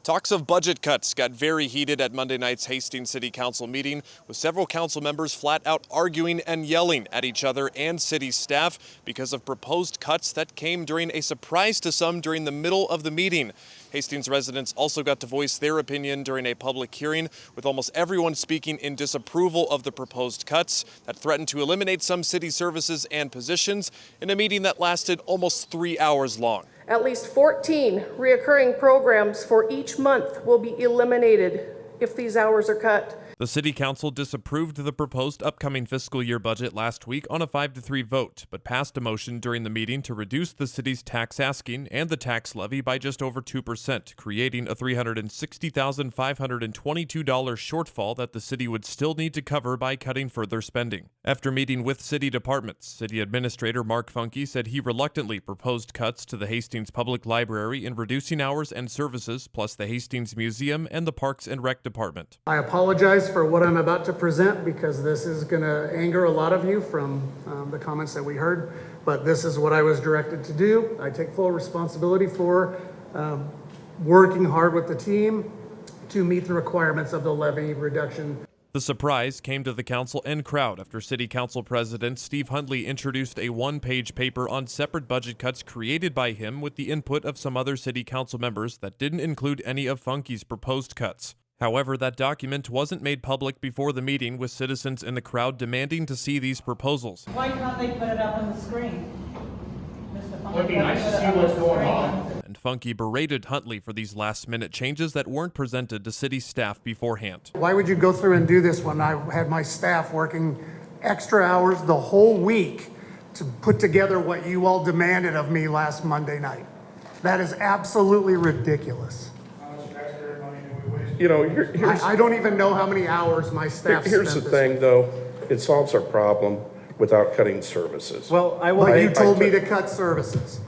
Talks of budget cuts got very heated at Monday night's Hastings City Council meeting, with several council members flat out arguing and yelling at each other and city staff because of proposed cuts that came during a surprise to some during the middle of the meeting. Hastings residents also got to voice their opinion during a public hearing, with almost everyone speaking in disapproval of the proposed cuts that threatened to eliminate some city services and positions in a meeting that lasted almost 3 hours long. At least 14 reoccurring programs for each month will be eliminated if these hours are cut. The City Council disapproved the proposed upcoming fiscal year budget last week on a 5-3 vote, but passed a motion during the meeting to reduce the city's tax asking and the tax levy by just over 2%, creating a $360,522 shortfall that the city would still need to cover by cutting further spending. After meeting with city departments, City Administrator Mark Funke said he reluctantly proposed cuts to the Hastings Public Library in reducing hours and services, plus the Hastings Museum and the Parks and Rec Department. I apologize for what I'm about to present because this is going to anger a lot of you from the comments that we heard, but this is what I was directed to do. I take full responsibility for working hard with the team to meet the requirements of the levy reduction. The surprise came to the council and crowd after City Council President Steve Huntley introduced a one-page paper on separate budget cuts created by him with the input of some other city council members that didn't include any of Funke's proposed cuts. However, that document wasn't made public before the meeting, with citizens in the crowd demanding to see these proposals. Why can't they put it up on the screen? It would be nice to see what's going on. And Funke berated Huntley for these last-minute changes that weren't presented to city staff beforehand. Why would you go through and do this when I had my staff working extra hours the whole week to put together what you all demanded of me last Monday night? That is absolutely ridiculous. You know, I don't even know how many hours my staff here's the thing, though. It solves our problem without cutting services. Well, but you told me to cut services.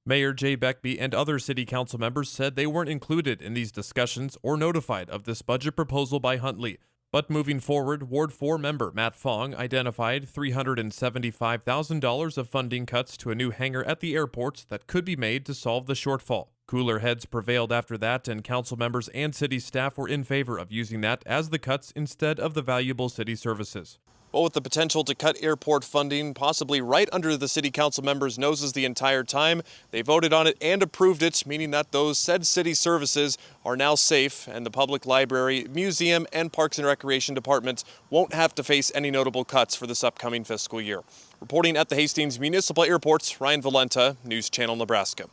Mayor Jay Beckby and other city council members said they weren't included in these discussions or notified of this budget proposal by Huntley. But moving forward, Ward 4 member Matt Fong identified $375,000 of funding cuts to a new hangar at the airport that could be made to solve the shortfall. Cooler heads prevailed after that, and council members and city staff were in favor of using that as the cuts instead of the valuable city services. But with the potential to cut airport funding possibly right under the city council members' noses the entire time, they voted on it and approved it, meaning that those said city services are now safe, and the public library, museum, and parks and recreation departments won't have to face any notable cuts for this upcoming fiscal year. Reporting at the Hastings Municipal Airport, Ryan Valenta, News Channel Nebraska.